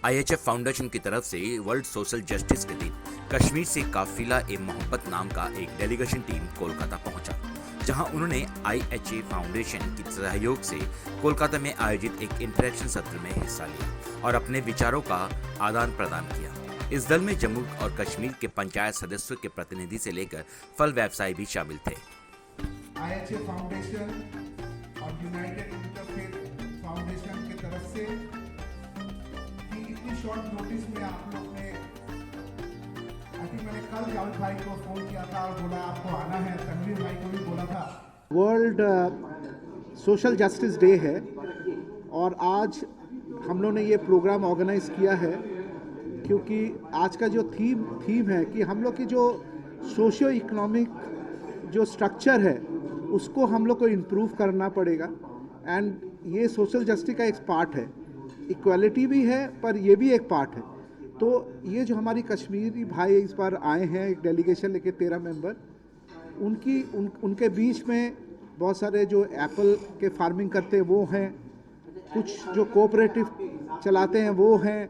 IHF foundation की तरफ से वर्ल्ड सोशल जस्टिस के दिन कश्मीर से काफिला ए मोहब्बत नाम का एक डेलीगेशन टीम कोलकाता पहुंचा, जहां उन्होंने IHF फाउंडेशन की सहयोग से कोलकाता में आयोजित एक इंटरेक्शन सत्र में हिस्सा लिया और अपने विचारों का आदान प्रदान किया। इस दल में जम्मू और कश्मीर के पंचायत सदस्यों के प्रतिनिधि से लेकर फल व्यवसायी भी शामिल थे। IHF फाउंडेशन और यूनाइटेड इंटरफेथ फाउंडेशन की तरफ से कि इतनी शॉर्ट नोटिस में आप लोग ने, आई थिंक मैंने कल जावेद भाई को फोन किया था और बोला आपको आना है, तनवीर भाई को भी बोला था। वर्ल्ड सोशल जस्टिस डे है और आज हम लोगों ने ये प्रोग्राम ऑर्गेनाइज किया है क्योंकि आज का जो थीम है कि हम लोग की जो सोशियो इकोनॉमिक जो स्ट्रक्चर है उसको हम लोग को इम्प्रूव करना पड़ेगा। एंड ये सोशल जस्टिस का एक पार्ट है, इक्वालिटी भी है पर ये भी एक पार्ट है। तो ये जो हमारी कश्मीरी भाई इस बार आए हैं एक डेलीगेशन लेके 13 मेंबर, उनके बीच में बहुत सारे जो एप्पल के फार्मिंग करते हैं वो हैं, कुछ जो कोऑपरेटिव चलाते हैं वो हैं,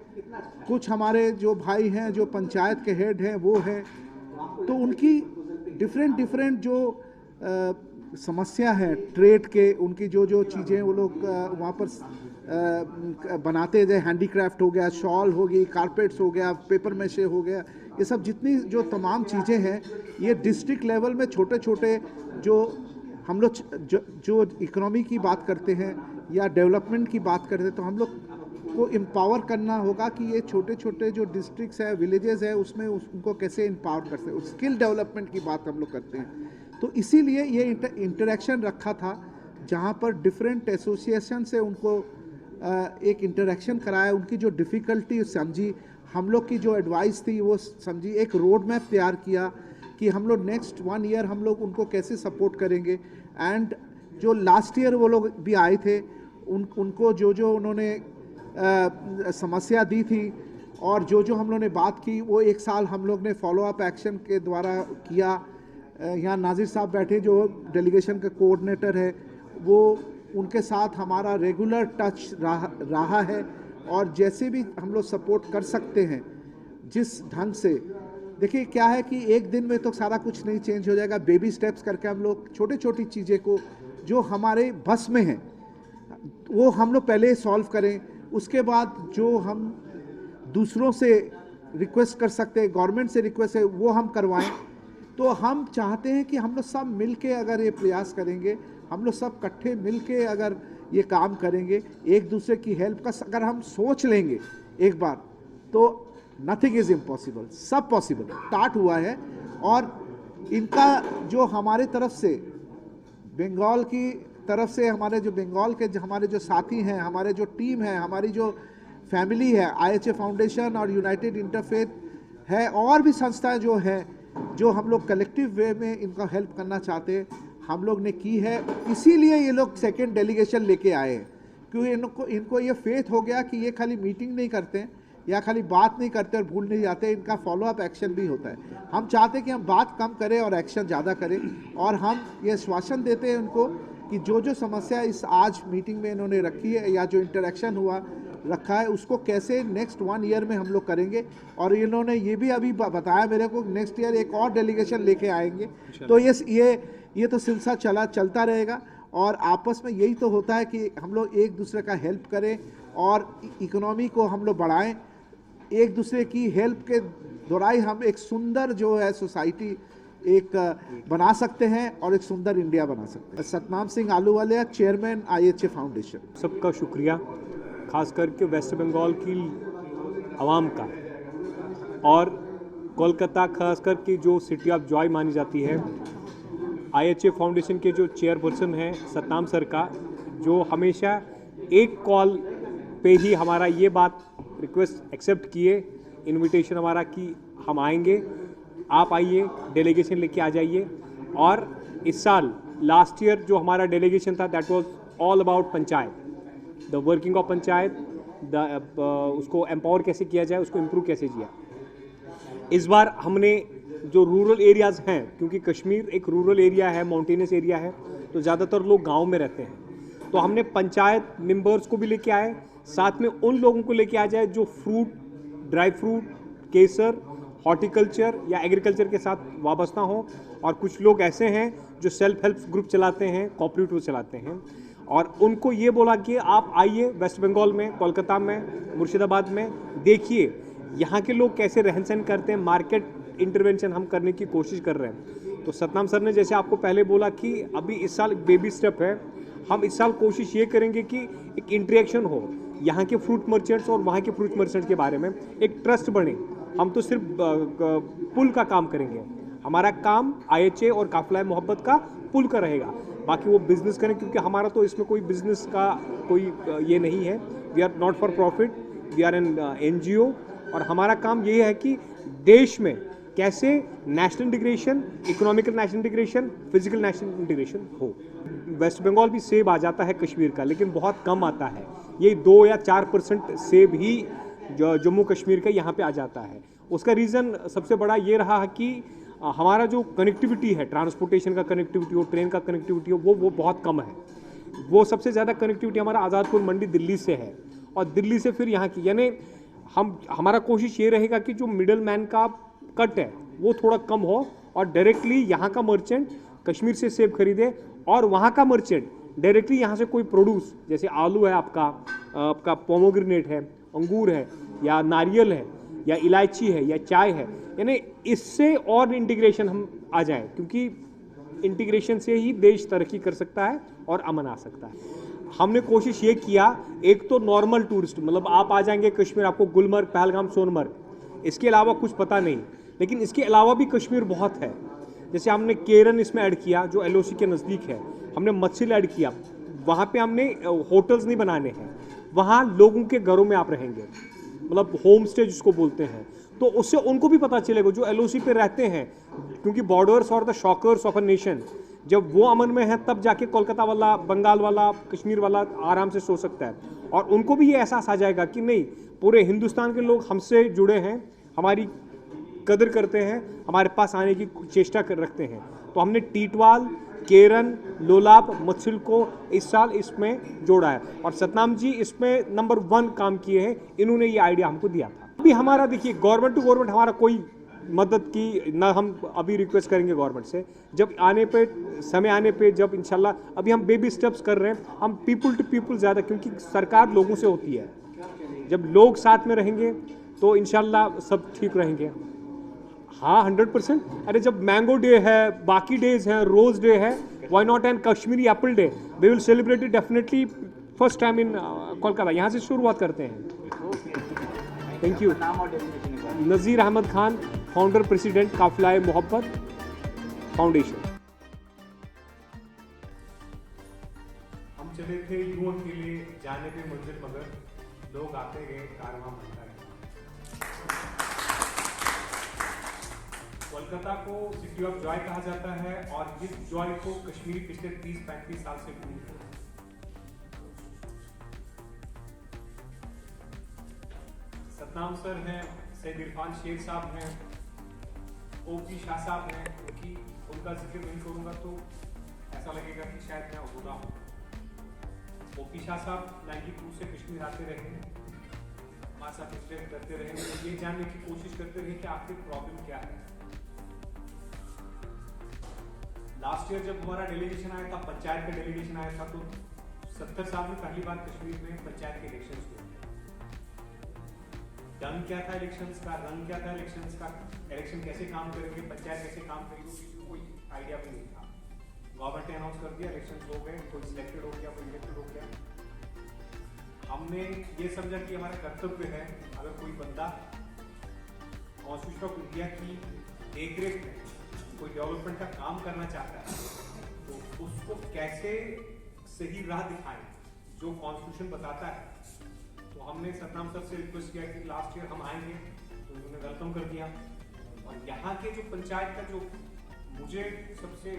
कुछ हमारे जो भाई हैं जो पंचायत के हेड हैं वो हैं। तो उनकी डिफरेंट जो समस्या है ट्रेड के, उनकी जो चीज़ें वो लोग वहाँ पर बनाते हैं, जैसे हैंडीक्राफ्ट हो गया, शॉल हो गई, कारपेट्स हो गया, पेपर मैशे हो गया, ये सब जितनी जो तमाम चीज़ें हैं ये डिस्ट्रिक्ट लेवल में छोटे छोटे जो हम लोग जो इकोनॉमी की बात करते हैं या डेवलपमेंट की बात करते हैं, तो हम लोग को एम्पावर करना होगा कि ये छोटे छोटे जो डिस्ट्रिक्ट्स है, विलेजेस है, उसमें उनको कैसे एम्पावर कर सकते। स्किल डेवलपमेंट की बात हम लोग करते हैं, तो इसीलिए ये इंटरेक्शन रखा था जहाँ पर डिफरेंट एसोसिएशन से उनको एक इंटरेक्शन कराया, उनकी जो डिफ़िकल्टी समझी, हम लोग की जो एडवाइस थी वो समझी, एक रोड मैप तैयार किया कि हम लोग नेक्स्ट 1 ईयर हम लोग उनको कैसे सपोर्ट करेंगे। एंड जो लास्ट ईयर वो लोग भी आए थे उनको जो उन्होंने समस्या दी थी और जो हम लोगों ने बात की वो एक साल हम लोग ने फॉलो अप एक्शन के द्वारा किया। यहाँ नाजिर साहब बैठे जो डेलीगेशन का कोऑर्डिनेटर है, वो उनके साथ हमारा रेगुलर टच रहा है और जैसे भी हम लोग सपोर्ट कर सकते हैं जिस ढंग से। देखिए क्या है कि एक दिन में तो सारा कुछ नहीं चेंज हो जाएगा, बेबी स्टेप्स करके हम लोग छोटी छोटी चीज़ें को जो हमारे बस में हैं वो हम लोग पहले सॉल्व करें, उसके बाद जो हम दूसरों से रिक्वेस्ट कर सकते हैं, गवर्नमेंट से रिक्वेस्ट है वो हम करवाएं। तो हम चाहते हैं कि हम लोग सब मिल के अगर ये प्रयास करेंगे, हम लोग सब इकट्ठे मिल के अगर ये काम करेंगे, एक दूसरे की हेल्प का अगर हम सोच लेंगे एक बार, तो नथिंग इज़ इम्पॉसिबल, सब पॉसिबल स्टार्ट हुआ है। और इनका जो हमारे तरफ से बंगाल की तरफ से हमारे जो बंगाल के हमारे जो साथी हैं, हमारे जो टीम है, हमारी जो फैमिली है, IHF फाउंडेशन और यूनाइटेड इंटरफेथ है और भी संस्थाएं जो हैं जो हम लोग कलेक्टिव वे में इनका हेल्प करना चाहते हैं, हम लोग ने की है। इसीलिए ये लोग सेकेंड डेलीगेशन लेके आए हैं क्योंकि इनको ये फेथ हो गया कि ये खाली मीटिंग नहीं करते हैं या खाली बात नहीं करते और भूल नहीं जाते, इनका फॉलो अप एक्शन भी होता है। हम चाहते हैं कि हम बात कम करें और एक्शन ज़्यादा करें, और हम ये आश्वासन देते हैं उनको कि जो समस्या इस आज मीटिंग में इन्होंने रखी है या जो इंटरेक्शन रखा है उसको कैसे नेक्स्ट 1 ईयर में हम लोग करेंगे। और इन्होंने ये भी अभी बताया मेरे को नेक्स्ट ईयर एक और डेलीगेशन लेके आएंगे। तो ये तो सिलसिला चलता रहेगा और आपस में यही तो होता है कि हम लोग एक दूसरे का हेल्प करें और इकोनॉमी को हम लोग बढ़ाएं। एक दूसरे की हेल्प के दौरान हम एक सुंदर जो है सोसाइटी एक बना सकते हैं और एक सुंदर इंडिया बना सकते हैं। Satnam Singh Ahluwalia, chairman IHF foundation. सबका शुक्रिया, खास करके वेस्ट बंगाल की आवाम का और कोलकाता खास करके जो सिटी ऑफ जॉय मानी जाती है, IHF फाउंडेशन के जो चेयरपर्सन हैं सतनाम सर का, जो हमेशा एक कॉल पे ही हमारा ये बात रिक्वेस्ट एक्सेप्ट किए, इनविटेशन हमारा कि हम आएंगे, आप आइए, डेलीगेशन लेके आ जाइए। और इस साल लास्ट ईयर जो हमारा डेलीगेशन था that was all about panchayat, the working of panchayat, उसको एम्पावर कैसे किया जाए, उसको इम्प्रूव कैसे किया। इस बार हमने जो रूरल एरियाज़ हैं, क्योंकि कश्मीर एक रूरल एरिया है, माउंटेनस एरिया है, तो ज़्यादातर लोग गांव में रहते हैं, तो हमने पंचायत मेंबर्स को भी लेके आए, साथ में उन लोगों को लेके आ जाए जो फ्रूट, ड्राई फ्रूट, केसर, हॉर्टिकल्चर या एग्रीकल्चर के साथ वाबस्ता हों, और कुछ लोग ऐसे हैं जो सेल्फ हेल्प ग्रुप चलाते हैं, कोऑपरेटिव चलाते हैं, और उनको ये बोला कि आप आइए वेस्ट बंगाल में, कोलकाता में, मुर्शिदाबाद में, देखिए यहाँ के लोग कैसे रहन सहन करते हैं, मार्केट इंटरवेंशन हम करने की कोशिश कर रहे हैं। तो सतनाम सर ने जैसे आपको पहले बोला कि अभी इस साल बेबी स्टेप है, हम इस साल कोशिश ये करेंगे कि एक इंटरेक्शन हो यहाँ के फ्रूट मर्चेंट्स और वहाँ के फ्रूट मर्चेंट्स के बारे में, एक ट्रस्ट बने। हम तो सिर्फ पुल का काम करेंगे, हमारा काम IHA और काफिला मोहब्बत का पुल का रहेगा, बाकी वो बिजनेस करें, क्योंकि हमारा तो इसमें कोई बिजनेस का कोई ये नहीं है। We are not for profit, we are an NGO, और हमारा काम ये है कि देश में कैसे national integration, economical national integration, physical national integration हो। वेस्ट बंगाल भी सेब आ जाता है कश्मीर का, लेकिन बहुत कम आता है, ये 2 या 4% सेब ही जो जम्मू कश्मीर का यहाँ पे आ जाता है। उसका रीज़न सबसे बड़ा ये रहा है कि हमारा जो कनेक्टिविटी है, ट्रांसपोर्टेशन का कनेक्टिविटी हो, ट्रेन का कनेक्टिविटी हो, वो बहुत कम है। वो सबसे ज़्यादा कनेक्टिविटी हमारा आज़ादपुर मंडी दिल्ली से है, और दिल्ली से फिर यहाँ की, यानी हमारा कोशिश ये रहेगा कि जो मिडल मैन का कट है वो थोड़ा कम हो, और डायरेक्टली यहाँ का मर्चेंट कश्मीर से सेब खरीदे, और वहाँ का मर्चेंट डायरेक्टली यहाँ से कोई प्रोड्यूस, जैसे आलू है आपका पोमोग्रेनेट है, अंगूर है, या नारियल है, या इलायची है, या चाय है, यानी इससे और इंटीग्रेशन हम आ जाए, क्योंकि इंटीग्रेशन से ही देश तरक्की कर सकता है और अमन आ सकता है। हमने कोशिश ये किया, एक तो नॉर्मल टूरिस्ट, मतलब आप आ जाएंगे कश्मीर, आपको गुलमर्ग, पहलगाम, सोनमर्ग, इसके अलावा कुछ पता नहीं, लेकिन इसके अलावा भी कश्मीर बहुत है। जैसे हमने केरन इसमें ऐड किया जो LOC के नज़दीक है, हमने मत्सिल ऐड किया, वहाँ पे हमने होटल्स नहीं बनाने हैं, वहाँ लोगों के घरों में आप रहेंगे, मतलब होम स्टे जिसको बोलते हैं, तो उससे उनको भी पता चलेगा जो LOC पे रहते हैं, क्योंकि बॉर्डर्स और the shockers of a nation, जब वो अमन में है तब जाके कोलकाता वाला, बंगाल वाला, कश्मीर वाला आराम से सो सकता है, और उनको भी ये एहसास आ जाएगा कि नहीं, पूरे हिंदुस्तान के लोग हमसे जुड़े हैं, हमारी कदर करते हैं, हमारे पास आने की चेष्टा रखते हैं। तो हमने टीटवाल, केरन, लोलाब, मत्सिल को इस साल इसमें जोड़ा है, और सतनाम जी इसमें नंबर 1 काम किए हैं, इन्होंने ये आइडिया हमको दिया था। अभी हमारा देखिए, गवर्नमेंट टू गवर्नमेंट हमारा कोई मदद की ना, हम अभी रिक्वेस्ट करेंगे गवर्नमेंट से, जब आने पे, समय आने पे, जब इंशाल्लाह, अभी हम बेबी स्टेप्स कर रहे हैं, हम पीपल टू पीपल ज़्यादा, क्योंकि सरकार लोगों से होती है, जब लोग साथ में रहेंगे तो इंशाल्लाह सब ठीक रहेंगे। हाँ 100%। अरे जब मैंगो डे है, बाकी डेज हैं, रोज डे है, why not an Kashmiri apple day, we will celebrate it definitely first time in Kolkata. यहाँ से शुरुआत करते हैं। Thank you. Nazir Ahmed Khan, founder president Kafila Mohabbat foundation. हम चले थे यूं अकेले, जाने पे मंजिल मगर, लोग आते गए, कारवां बनता है। कोलकाता को सिटी ऑफ जॉय कहा जाता है, और इस जॉय को कश्मीर पिछले 30-35 साल से ढूंढ रहे हैं। सतनाम सर हैं, सैयद इरफान शेख साहब हैं, OP शाह साहब हैं, क्योंकि उनका जिक्र नहीं करूंगा तो ऐसा लगेगा कि शायद मैं अधूरा हूँ। OP शाह साहब 92 से कश्मीर आते रहे, हमारे साथ इंटरेक्ट करते रहे, तो ये जानने की कोशिश करते रहे कि आखिर प्रॉब्लम क्या है। लास्ट ईयर जब हमारा डेलीगेशन आया था, पंचायत का डेलीगेशन आया था, तो 70 साल में पहली बार कश्मीर में पंचायत के इलेक्शंस हुए। ढंग क्या था इलेक्शंस का, रंग क्या था इलेक्शंस का, इलेक्शन कैसे काम करेंगे, पंचायत कैसे काम करेगी, किसी को कोई आइडिया भी नहीं था। गवर्नमेंट ने अनाउंस कर दिया, इलेक्शन हो गए, कोई सिलेक्टेड हो गया, कोई इलेक्टेड हो गया। हमने ये समझा कि हमारा कर्तव्य है, अगर कोई बंदा कॉन्स्टिट्यूशन ऑफ इंडिया की देखरेख में कोई डेवलपमेंट का काम करना चाहता है, तो उसको कैसे सही राह दिखाएं जो कॉन्स्टिट्यूशन बताता है। तो हमने सतनाम सर से रिक्वेस्ट किया कि लास्ट ईयर हम आएंगे, तो उन्होंने वेलकम कर दिया। और यहाँ के जो पंचायत का जो मुझे सबसे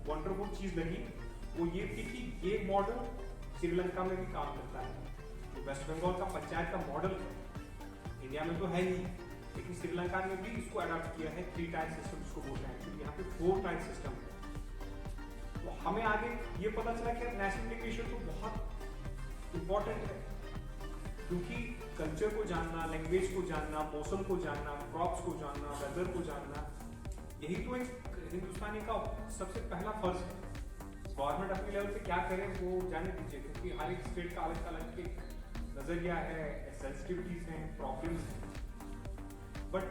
वंडरफुल चीज़ लगी वो ये थी कि ये मॉडल श्रीलंका में भी काम करता है। तो वेस्ट बंगाल का पंचायत का मॉडल इंडिया में तो है नहीं, लेकिन श्रीलंका ने भी इसको अडॉप्ट किया है। 3 टायर सिस्टम इसको बोलते हैं, क्योंकि यहाँ पे 4 टायर सिस्टम है। तो हमें आगे ये पता चला कि नेशनल इंटीग्रेशन तो बहुत इम्पोर्टेंट है, क्योंकि कल्चर को जानना, लैंग्वेज को जानना, मौसम को जानना, क्रॉप्स को जानना, वेदर को जानना, यही तो एक हिंदुस्तानी का सबसे पहला फर्ज है। गवर्नमेंट अपने लेवल पे क्या करे वो जाने दीजिए, क्योंकि हर एक स्टेट का अलग अलग एक नजरिया है, सेंसिटिविटीज हैं, प्रॉब्लम्स हैं। बट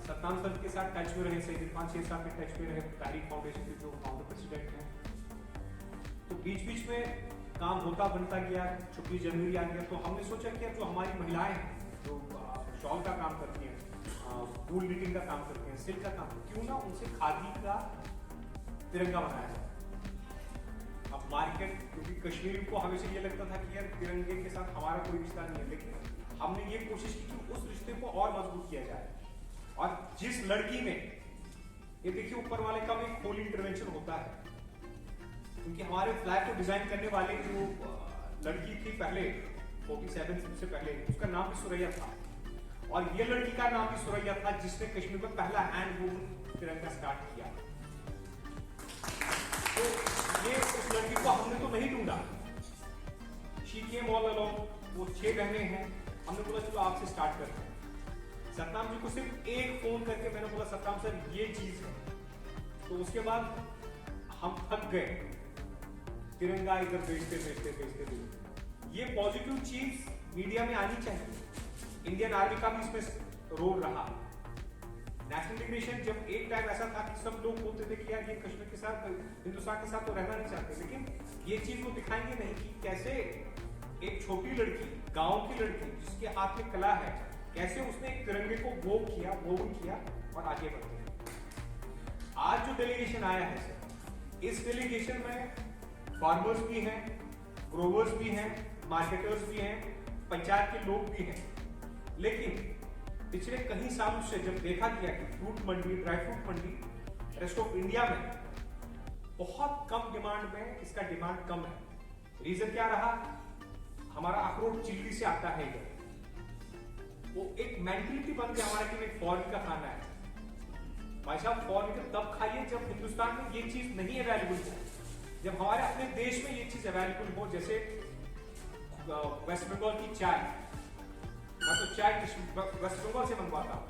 सत्ताम सर के साथ टच में रहे, सही 5-6 साल के टच में रहे, तारीख फाउंडेशन के जो फाउंडर प्रेसिडेंट हैं, तो बीच बीच में काम होता बनता गया, 26 जनवरी आ गया, तो हमने सोचा कि जो हमारी महिलाएं हैं जो शॉल का काम करती हैं, वूल नीटिंग का काम करते हैं, सिल्क का काम, क्यों ना उनसे खादी का तिरंगा बनाया जाए। अब मार्केट, क्योंकि कश्मीर को हमेशा ये लगता था कि यार तिरंगे के साथ हमारा कोई रिश्ता नहीं है, लेकिन हमने ये कोशिश की कि उस रिश्ते को और मजबूत किया जाए। और जिस लड़की में, ये देखिए ऊपर वाले का भी होली इंटरवेंशन होता है, क्योंकि हमारे फ्लैग को डिजाइन करने वाले जो लड़की थी पहले 47 से पहले, उसका नाम भी सुरैया था, और ये लड़की का नाम भी सुरैया था जिसने कश्मीर में पहला हैंड वूवन तिरंगा स्टार्ट किया। तो ये उस लड़की को हमने तो नहीं ढूंढा, शी केम ऑल अलोंग, वो 6 बहनें हैं, हमने बोला चलो आपसे स्टार्ट करते हैं। सतनाम जी को सिर्फ एक फोन करके मैंने बोला सतनाम सर ये चीज है, तो उसके बाद हम थक गए तिरंगा इधर बेचते। ये पॉजिटिव चीज मीडिया में आनी चाहिए। इंडियन आर्मी का भी इसमें रोल रहा। नेशनल इंटीग्रेशन जब एक टाइम ऐसा था कि सब लोग बोलते थे कि यार ये कश्मीर के साथ, हिंदुस्तान के साथ तो रहना नहीं चाहते, लेकिन ये चीज वो दिखाएंगे नहीं कि कैसे एक छोटी लड़की, गांव की लड़की जिसके हाथ में कला है, कैसे उसने एक तिरंगे को वोवन किया और आगे बढ़ गया। आज जो डेलीगेशन आया है सर, इस डेलीगेशन में फार्मर्स भी हैं, ग्रोवर्स भी हैं, मार्केटर्स भी हैं, पंचायत के लोग भी हैं, लेकिन पिछले कई सालों से जब देखा गया कि fruit Mandi, dry fruit Mandi rest of India में बहुत कम डिमांड में, इसका डिमांड कम है। रीजन क्या रहा? हमारा अखरोट चिल्ली से आता है इधर, वो एक मेंटलिटी बन गया हमारा कि फॉरेन का खाना है। भाई साहब फॉरेन का तब खाइए जब हिंदुस्तान में ये चीज नहीं अवेलेबल है, जब हमारे अपने देश में ये चीज अवेलेबल हो। जैसे वेस्ट बंगाल की चाय, मैं तो चाय वेस्ट बंगाल से मंगवाता हूँ,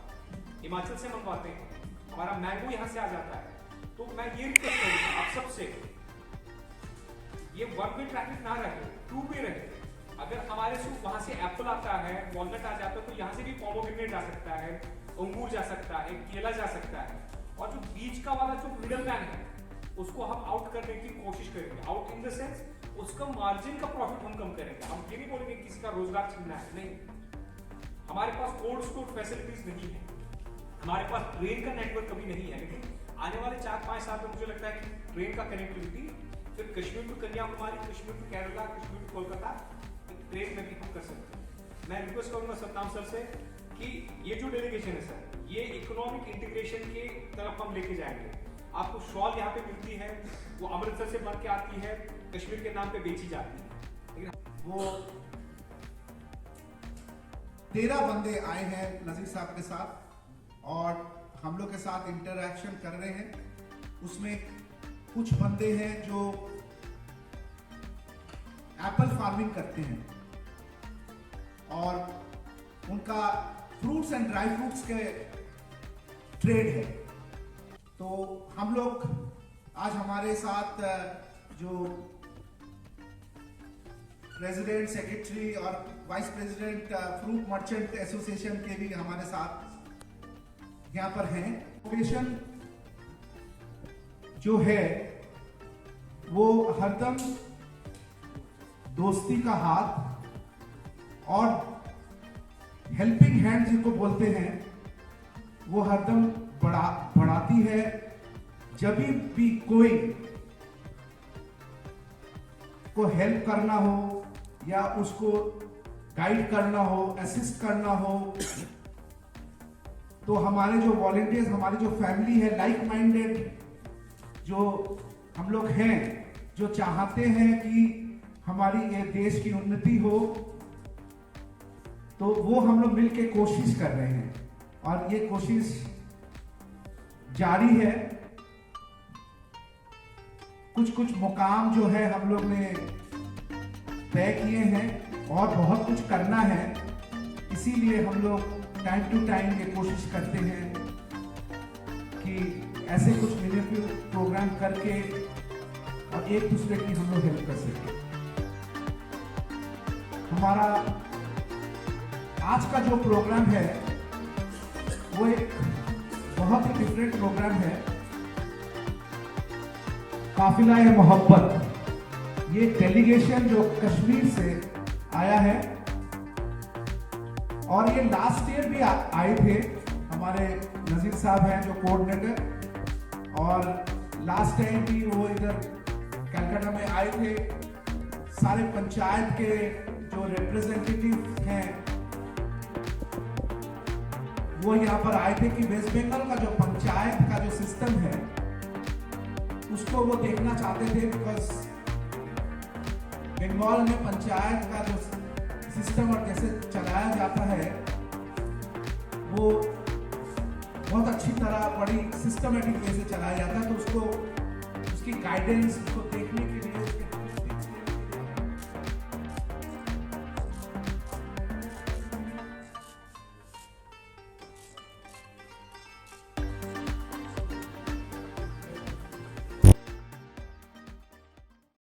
हिमाचल से मंगवाते हैं, हमारा मैंगो यहाँ से आ जाता है। तो मैं ये रिक्वेस्ट करूँगा आप सबसे, ये वन वे ट्रैफिक ना रहे, 2 वे रहे। अगर हमारे से वहां से एप्पल आता है, वॉलनट आ जाता है, तो यहाँ से भी पोमोग्रेनेट आ सकता है, अंगूर जा सकता है, केला जा सकता है, और जो बीच का वाला जो मिडल मैन है उसको हम आउट करने की कोशिश करेंगे। आउट इन द सेंस उसका मार्जिन का प्रॉफिट हम कम करेंगे। हम ये नहीं बोलेंगे किसी का रोजगार छीनना है, नहीं। हमारे पास कोल्ड स्टोर फैसिलिटीज नहीं है, हमारे पास ट्रेन का नेटवर्क कभी नहीं है, लेकिन आने वाले 4-5 साल में मुझे लगता है कि ट्रेन का कनेक्टिविटी फिर Kashmir to Kanyakumari, Kashmir to Kerala, Kashmir to Kolkata train में भी हम कर सकते हैं। मैं रिक्वेस्ट करूंगा सतनाम सर से कि ये जो डेलीगेशन है सर, ये इकोनॉमिक इंटीग्रेशन के तरफ हम लेके जाएंगे। आपको शॉल यहाँ पे मिलती है, वो अमृतसर से बन के आती है, कश्मीर के नाम पे बेची जाती है, लेकिन वो 13 बंदे आए हैं नजीर साहब के साथ और हम लोग के साथ इंटरैक्शन कर रहे हैं। उसमें कुछ बंदे हैं जो एप्पल फार्मिंग करते हैं और उनका फ्रूट्स एंड ड्राई फ्रूट्स के ट्रेड है। तो हम लोग आज हमारे साथ जो प्रेसिडेंट, सेक्रेटरी और vice president fruit merchant association के भी हमारे साथ यहाँ पर हैं। फाउंडेशन जो है वो हरदम दोस्ती का हाथ और हेल्पिंग हैंड जिनको बोलते हैं वो हरदम बढ़ाती है। जब भी कोई को हेल्प करना हो या उसको गाइड करना हो, असिस्ट करना हो, तो हमारे जो वॉलंटियर्स, हमारी जो फैमिली है, लाइक माइंडेड जो हम लोग हैं, जो चाहते हैं कि हमारी ये देश की उन्नति हो, तो वो हम लोग मिलके कोशिश कर रहे हैं और ये कोशिश जारी है। कुछ मुकाम जो है हम लोग ने तय किए हैं और बहुत कुछ करना है, इसीलिए हम लोग टाइम टू टाइम ये कोशिश करते हैं कि ऐसे कुछ मीनिंगफुल प्रोग्राम करके और एक दूसरे की हम लोग हेल्प कर सकें। हमारा आज का जो प्रोग्राम है वो एक बहुत ही डिफरेंट प्रोग्राम है, काफिला-ए-मोहब्बत। ये डेलीगेशन जो कश्मीर से आया है और ये लास्ट ईयर भी आए थे, हमारे नजीर साहब हैं जो कोऑर्डिनेटर, और लास्ट टाइम भी वो इधर कलकत्ता में आए थे। सारे पंचायत के जो रिप्रेजेंटेटिव हैं वो यहाँ पर आए थे कि वेस्ट बंगाल का जो पंचायत का जो सिस्टम है उसको वो देखना चाहते थे, बिकॉज बंगाल में पंचायत का जो सिस्टम और कैसे चलाया जाता है वो बहुत अच्छी तरह बड़ी सिस्टमेटिक वे से चलाया जाता है, तो उसको उसकी गाइडेंस को देखने के लिए